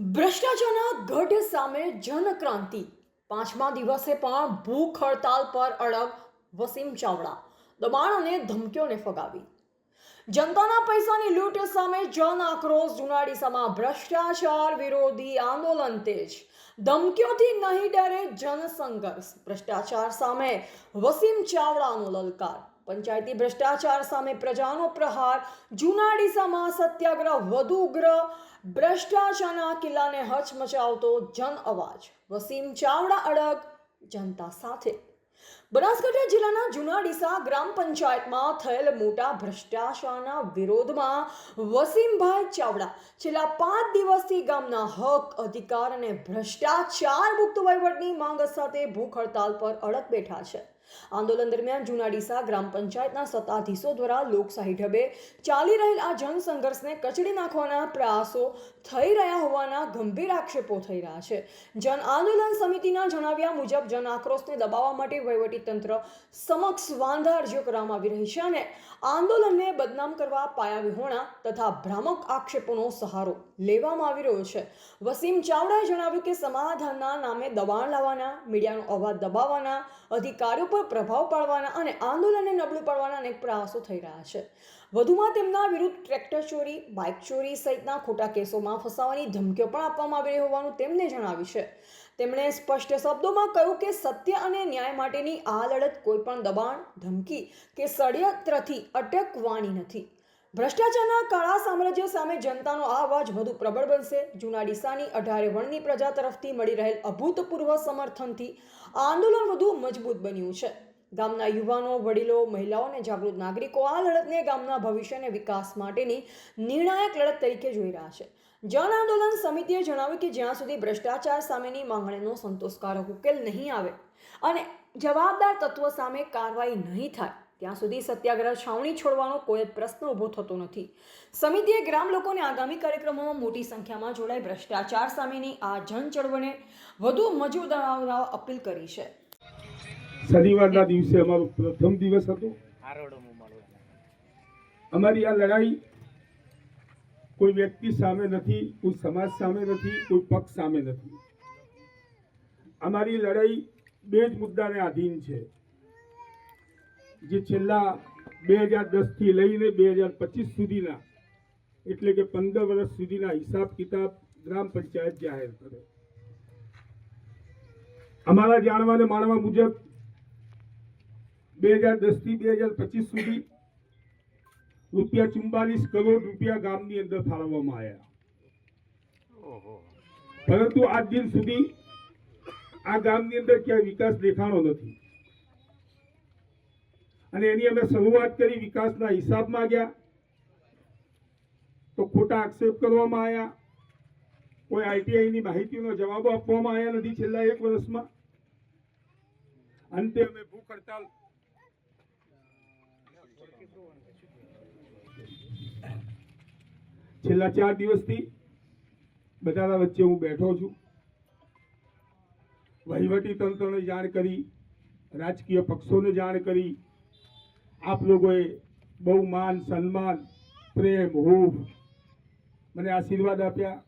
ભ્રષ્ટાચારના ગઢ સામે જનક્રાંતિ પાંચમા દિવસે પણ ભૂખ હડતાલ પર અડગ વસીમ ચાવડા દબાણ અને ધમકીઓને ફગાવી જનતાના પૈસાની લૂંટ સામે જન આક્રોશ જુનાડીસામાં ભ્રષ્ટાચાર વિરોધી આંદોલન તેજ ધમકીઓથી નહીં ડરે જનસંઘર્ષ ભ્રષ્ટાચાર સામે વસીમ ચાવડાનો લલકાર પંચાયતી ભ્રષ્ટાચાર સામે પ્રજાનો પ્રહાર જુનાડીસામાં સત્યાગ્રહ વધુ ઉગ્ર ભ્રષ્ટાચારના કિલ્લાને હચમચાવતો જન અવાજ વસીમ ચાવડા અડગ જનતા સાથે બનાસકાંઠા જિલ્લાના જુનાડીસા ગ્રામ પંચાયતમાં થયેલ મોટા ભ્રષ્ટાચારના વિરોધમાં વસીમભાઈ ચાવડા છેલ્લા 5 દિવસથી ગામના હક અધિકાર અને ભ્રષ્ટાચાર મુક્ત વહીવટની માંગ સાથે ભૂખ હડતાલ પર અડગ બેઠા છે આંદોલન દરમિયાન જુનાડીસા ગ્રામ પંચાયતના સત્તાધીશો દ્વારા લોકશાહી ઢબે ચાલી રહેલ આ જનસંઘર્ષને કચડી નાખવાના પ્રયાસો થઈ રહ્યા હોવાના ગંભીર આક્ષેપો થઈ રહ્યા છે જન આંદોલન સમિતિના જણાવ્યા મુજબ જન આક્રોશને દબાવવા માટે વહીવટીતંત્ર સમક્ષ વાંધા અરજીઓ કરવામાં આવી રહી છે અને આંદોલનને બદનામ કરવા પાયાવિહોણા તથા ભ્રામક આક્ષેપોનો સહારો લેવામાં આવી રહ્યો છે વસીમ ચાવડાએ જણાવ્યું કે સમાધાનના નામે દબાણ લાવવાના મીડિયાનો અવાજ દબાવવાના અધિકારીઓ પર પ્રભાવ પાડવાના અને આંદોલનને નબળું પાડવાના અનેક પ્રયાસો થઈ રહ્યા છે વધુમાં તેમના વિરુદ્ધ ટ્રેક્ટર ચોરી બાઇક ચોરી સહિતના ખોટા કેસોમાં ફસાવાની ધમકીઓ પણ આપવામાં આવી રહી હોવાનું તેમને જણાવ્યું છે તેમણે સ્પષ્ટ શબ્દોમાં કહ્યું કે સત્ય અને ન્યાય માટેની આ લડત કોઈ પણ દબાણ ધમકી કે ષડયંત્રથી અટકવાની નથી ભ્રષ્ટાચારના કાળા સામ્રાજ્ય સામે જનતાનો આ અવાજ વધુ પ્રબળ બનશે જુનાડીસાની 18 વરણની પ્રજા તરફથી મળી રહેલ અભૂતપૂર્વ સમર્થનથી આંદોલન વધુ મજબૂત બન્યું છે ગામના યુવાનો વડીલો મહિલાઓ અને જાગૃત નાગરિકો આ લડતને ગામના ભવિષ્ય અને વિકાસ માટેની નિર્ણાયક લડત તરીકે જોઈ રહ્યા છે જન આંદોલન સમિતિએ જણાવ્યું કે જ્યાં સુધી ભ્રષ્ટાચાર સામેની માંગણીનો સંતોષકારક ઉકેલ નહીં આવે અને જવાબદાર તત્વો સામે કાર્યવાહી નહીં થાય ત્યાં સુધી સત્યાગ્રહ છાવણી છોડવાનો કોઈ પ્રશ્ન ઊભો થતો નથી સમિતિએ ગ્રામ લોકોને આગામી કાર્યક્રમોમાં મોટી સંખ્યામાં જોડાઈ ભ્રષ્ટાચાર સામેની આ જન ચળવળને વધુ મજબૂત બનાવવા અપીલ કરી છે શનિવારના દિવસે અમારો પ્રથમ દિવસ હતો અમારી આ લડાઈ કોઈ વ્યક્તિ સામે નથી કોઈ સમાજ સામે નથી કોઈ પક્ષ સામે નથી અમારી લડાઈ બે જ મુદ્દાને આધીન છે જે છેલ્લા 2010 થી લઈને 2025 સુધીના એટલે કે 15 વર્ષ સુધીના હિસાબ કિતાબ ગ્રામ પંચાયત જાહેર કરે અમારા જાણવા અને માનવા મુજબ 2010 થી 2025 સુધી ₹44 કરોડ રૂપિયા ગામની અંદર ફાળવવામાં આવ્યા પરંતુ આજ દિન સુધી આ ગામની અંદર ક્યાંય વિકાસ દેખાણો નથી અને એની અમે શરૂઆત કરી વિકાસના હિસાબ માંગ્યા તો ખોટા આક્ષેપ કરવામાં આવ્યા કોઈ આઈટીઆઈની માહિતીનો જવાબો આપવામાં આવ્યા નથી છેલ્લા 1 વર્ષમાં અંતે અમે ભૂખ હડતાલ છેલ્લા 4 દિવસથી બધાના વચ્ચે હું બેઠો છું વહીવટી તંત્રને જાણ કરી રાજકીય પક્ષોને જાણ કરી આપ લોકોએ બહુ માન સન્માન પ્રેમ હૂફ મને આશીર્વાદ આપ્યા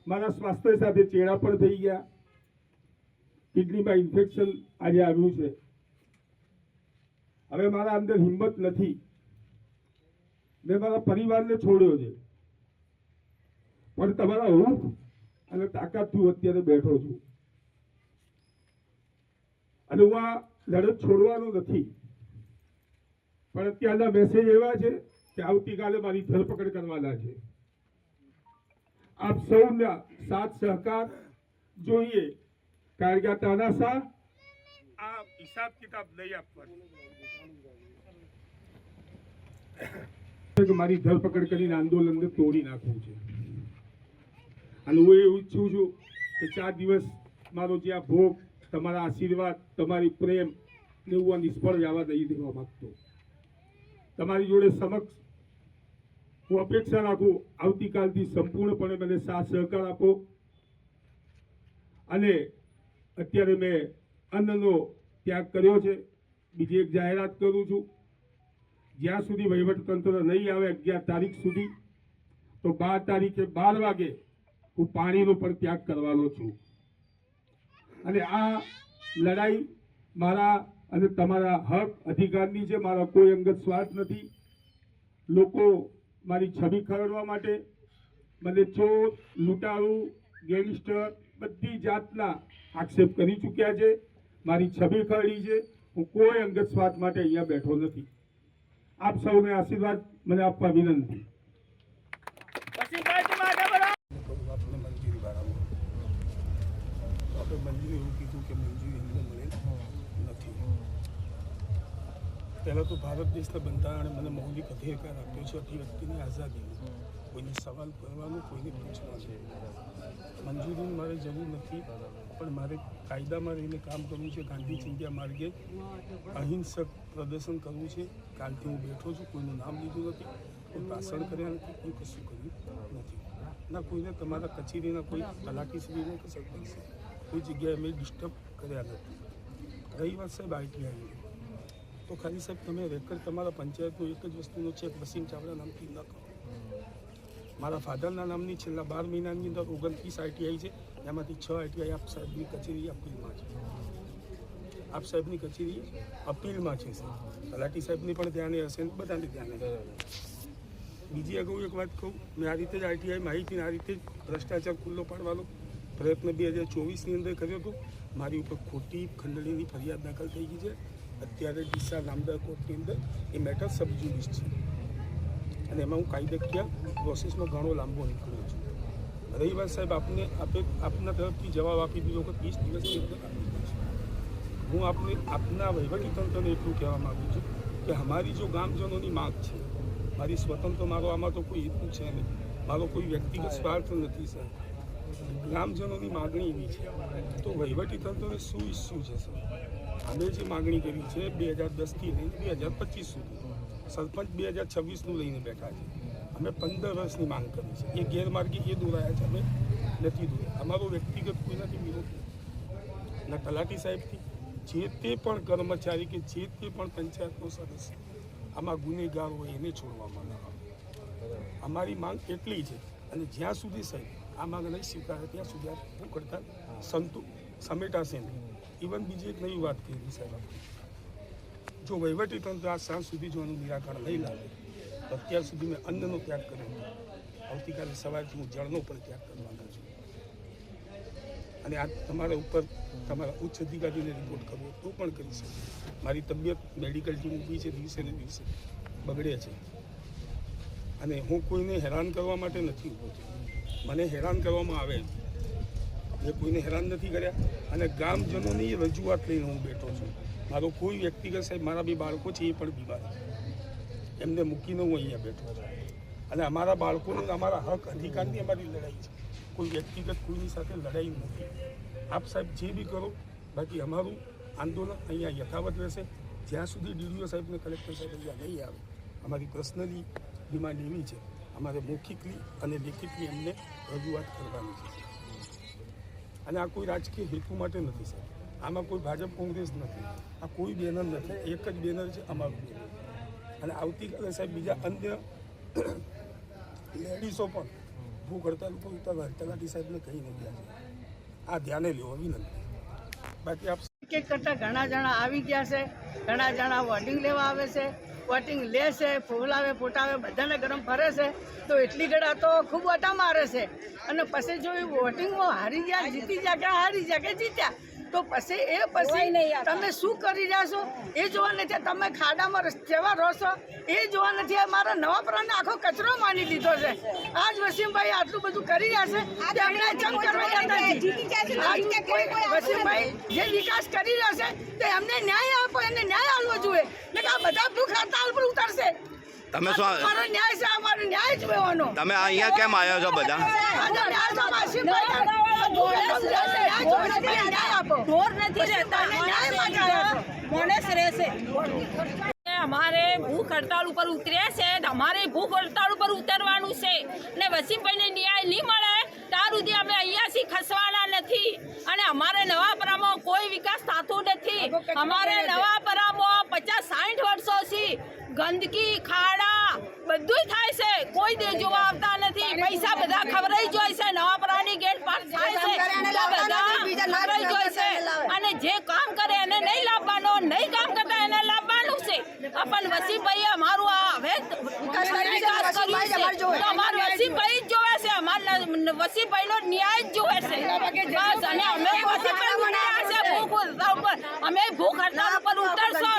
મારા સ્વાસ્થ્ય સાથે ચેડા પણ થઈ ગયા કિડનીમાં ઇન્ફેક્શન આજે આવ્યું છે હવે મારા અંદર હિંમત નથી મેં મારા પરિવારને છોડ્યો છે પણ તમારા હૂફ અને તાકાતથી અત્યારે બેઠો છું અને હું આ લડત છોડવાનો નથી પણ અત્યારના મેસેજ એવા છે કે આવતીકાલે મારી ધરપકડ કરવાના છે આપ સૌના સાથ સહકાર જોઈએ કારણ કે આ તાનાશાહ આ હિસાબ કિતાબ નહીં આપવાનું મારી ધરપકડ કરીને આંદોલનને તોડી નાખવું છે અને હું એવું ઈચ્છું છું કે 4 દિવસ મારો જે આ ભોગ તમારા આશીર્વાદ તમારી પ્રેમ ને હું આ નિષ્ફળ જવા નહીં દેવા માંગતો તમારી જોડે સમક્ષ હું અપેક્ષા રાખું આવતીકાલથી સંપૂર્ણપણે મને સાથ સહકાર આપો અને અત્યારે મેં અન્નનો ત્યાગ કર્યો છે બીજી એક જાહેરાત કરું છું જ્યાં સુધી વહીવટતંત્ર નહીં આવે 11 તારીખ સુધી તો 12 તારીખે 12 વાગે હું પાણીનો પણ ત્યાગ કરવાનો છું. અને આ લડાઈ મારા અને તમારા હક અધિકારની છે. મારા કોઈ અંગત સ્વાર્થ નથી. લોકો મારી છબી ખરડવા માટે મને ચોર, લૂંટારૂ, ગેંગસ્ટર બધી જાતના આક્ષેપ કરી ચૂક્યા છે. મારી છબી ખરડી છે. હું કોઈ અંગત સ્વાર્થ માટે અહીંયા બેઠો નથી. આપ સૌને આશીર્વાદ મને આપવા વિનંતી. આપણે મંજૂરી વાળા આપણે મંજૂરી એવું કીધું કે મંજૂરી અમને મળે નથી. પહેલાં તો ભારત દેશના બંધારણે મને મૌલિક અધિકાર આપ્યો છે અભિવ્યક્તિની આઝાદીનો. કોઈને સવાલ કરવાનો, કોઈને પૂછવાનો. મંજૂરીની મારે જરૂર નથી, પણ મારે કાયદામાં રહીને કામ કરવું છે. ગાંધી ચિંધ્યા માર્ગે અહિંસક પ્રદર્શન કરવું છે. કાલથી હું બેઠો છું. કોઈનું નામ લીધું નથી, કોઈ ભાષણ કર્યા નથી, કોઈ કશું કર્યું નથી. ના કોઈને તમારા કચેરીના કોઈ તલાટીશ્રીને કે સરપંચ કોઈ જગ્યાએ મેં ડિસ્ટર્બ કર્યા નથી. રહી વાત સાહેબ આઈટીઆઈ, તો ખાલી સાહેબ તમે રેકર્ડ તમારા પંચાયતનું એક જ વસ્તુનો છે, વસીમ ચાવડા નામથી ન કરો. મારા ફાધરના નામની છેલ્લા 12 મહિનાની અંદર 29 આઈટીઆઈ છે. એમાંથી 6 આઈટીઆઈ આપ સાહેબની કચેરી અપીલમાં છે. આપ સાહેબની કચેરી અપીલમાં છે સર. તલાટી સાહેબની પણ ધ્યાને હશે ને બધાને ધ્યાને. બીજી અગાઉ એક વાત કહું, મેં આ રીતે જ આઈટીઆઈ માહિતીને આ રીતે જ ભ્રષ્ટાચાર ખુલ્લો પાડવાનો પ્રયત્ન 2024ની અંદર કર્યો હતો. મારી ઉપર ખોટી ખંડણીની ફરિયાદ દાખલ થઈ ગઈ છે. અત્યારે ડીસા નામદાર કોર્ટની અંદર એ મેટર સબ જ્યુડિસ છે અને એમાં હું કાયદાકીય પ્રોસેસમાં ઘણો લાંબો નીકળ્યો છું. રવિવાર સાહેબ આપના તરફથી જવાબ આપી દીધો કે 30 દિવસની અંદર આપી દઈશું. હું આપના વહીવટીતંત્રને એટલું કહેવા માગું છું કે અમારી જો ગામજનોની માગ છે, મારી સ્વતંત્ર, મારો આમાં તો કોઈ હેતુ છે નહીં, મારો કોઈ વ્યક્તિગત સ્વાર્થ નથી સર. ગ્રામજનોની માગણી એવી છે તો વહીવટીતંત્રને શું ઇસ્યુ છે સર? અમે જે માગણી કરી છે 2010થી લઈને 2025 સુધી, સરપંચ 2026નું લઈને બેઠા છે. અમે 15 વર્ષની માંગ કરી છે. એ ગેરમાર્ગે એ દોરાયા છે, અમે નથી દોર્યા. અમારો વ્યક્તિગત કોઈનાથી વિરોધ ના તલાટી સાહેબથી, જે તે પણ કર્મચારી કે જે તે પણ પંચાયતનો સદસ્ય આમાં ગુનેગાર હોય એને છોડવામાં ના આવે. અમારી માંગ એટલી છે અને જ્યાં સુધી સાહેબ આ માંગ નહીં સ્વીકારે ત્યાં સુધી આ ભૂખ હડતાલ સમેટાશે નહીં. ઇવન બીજી એક નવી વાત કરી સાહેબ, જો વહીવટીતંત્ર આ સાંજ સુધી જો આનું નિરાકરણ નહીં લાવે તો અત્યાર સુધી મેં અન્નનો ત્યાગ કર્યો, આવતીકાલે સવારથી હું જળનો પણ ત્યાગ કરવાનો છું. અને આ તમારા ઉપર તમારા ઉચ્ચ અધિકારીને રિપોર્ટ કરવો તો પણ કરી શકે. મારી તબિયત મેડિકલ ટીમ ઊભી છે, દિવસે ને દિવસે બગડે છે અને હું કોઈને હેરાન કરવા માટે નથી ઊભો છું. મને હેરાન કરવામાં આવે, મેં કોઈને હેરાન નથી કર્યા અને ગામજનોની રજૂઆત લઈને હું બેઠો છું. મારો કોઈ વ્યક્તિગત સાહેબ, મારા 2 બાળકો છે એ પણ બીમાર છે, એમને મૂકીને હું અહીંયા બેઠો છું. અને અમારા બાળકોને અમારા હક અધિકારની અમારી લડાઈ છે, કોઈ વ્યક્તિગત કોઈની સાથે લડાઈ નથી. આપ સાહેબ જે બી કરો, બાકી અમારું આંદોલન અહીંયા યથાવત રહેશે જ્યાં સુધી ડીડીઓ સાહેબને કલેક્ટર સાહેબ અહીંયા નહીં આવે. અમારી પર્સનલી ડિમાન્ડ એવી છે, અમારે મૌખિકલી અને લેખિતલી એમને રજૂઆત કરવાની છે. અને આ કોઈ રાજકીય હેતુ માટે નથી સાહેબ, આમાં કોઈ ભાજપ કોંગ્રેસ નથી, આ કોઈ બેનર નથી, એક જ બેનર છે અમારું બેનર. અને આવતીકાલે સાહેબ બીજા અન્ય લેડીઝો પણ ભૂખ હડતાલ ઉપર ઉતારવા તલાટી સાહેબને કહીને ગયા છે. આ ધ્યાને લેવા વિનંતી. બાકી આપ એક કરતાં ઘણા જણા આવી ગયા છે, ઘણા જણા વોટિંગ લેવા આવે છે, વોટિંગ લે છે, ફોલાવે ફોટાવે બધાને ગરમ ફરે છે. તો એટલી ગળા તો ખૂબ વટા મારે છે અને પછી જો એ વોટિંગમાં હારી ગયા, જીતી ગયા કે હારી ગયા કે જીત્યા, તો પછી તમે શું કરી રહ્યા છો એ જોવા નથી. તમે ખાડામાં કેવા રહો છો એ જોવા નથી. મારા નવાપરાને આખો કચરો માની લીધો છે. આજ વસીમભાઈ આટલું બધું કરી રહ્યા છે તે અમને જમ કરવા જતા વસીમભાઈ જે વિકાસ કરી રહ્યા છે તે એમને ન્યાય આપો, એને ન્યાય આપવો જોઈએ. ને કે આ બધા ભૂખ હડતાલ પર ઉતરશે. તમે શું અમારો ન્યાય છે, અમારો ન્યાય જોવાનો. તમે અહીંયા કેમ આવ્યા છો બધા? અમારે ભૂખ હડતાળ ઉપર ઉતર્યા છે, અમારે ભૂખ હડતાળ ઉપર ઉતરવાનું છે ને વસીમભાઈને ન્યાય નહીં મળે ત્યાર સુધી અમે અહીંયાથી ખસવાના નથી. અને અમારે નવાપરામાં કોઈ વિકાસ થતો નથી. અમારે નવાપરામાં 50-60 વર્ષોથી ગંદકી, ખાડા બધું થાય છે, કોઈ જોવા આવતા નથી. પૈસા બધા ખવડાઈ જોઈ છે, નવાપરાની ગેટ પાસ થાય છે તો બધા ખવડાઈ જોઈ છે, અને જે કામ કરે એને નહીં લાવવાનો, નહીં કામ કરતા એને લાવવાનું છે. પણ વસીમભાઈ અમારું આ હવે વિકાસ કર્યું છે તો અમારું વસીમભાઈ જ જોવે છે, અમારા વસીમભાઈનો ન્યાય જ જોવે છે બસ. અને અમે વસીમભાઈ ન્યાય છે ભૂખ હડતાલ ઉપર, અમે ભૂખ હડતાલ ઉપર ઉતરશો.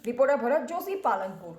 રિપોર્ટર ભરત જોશી, પાલનપુર.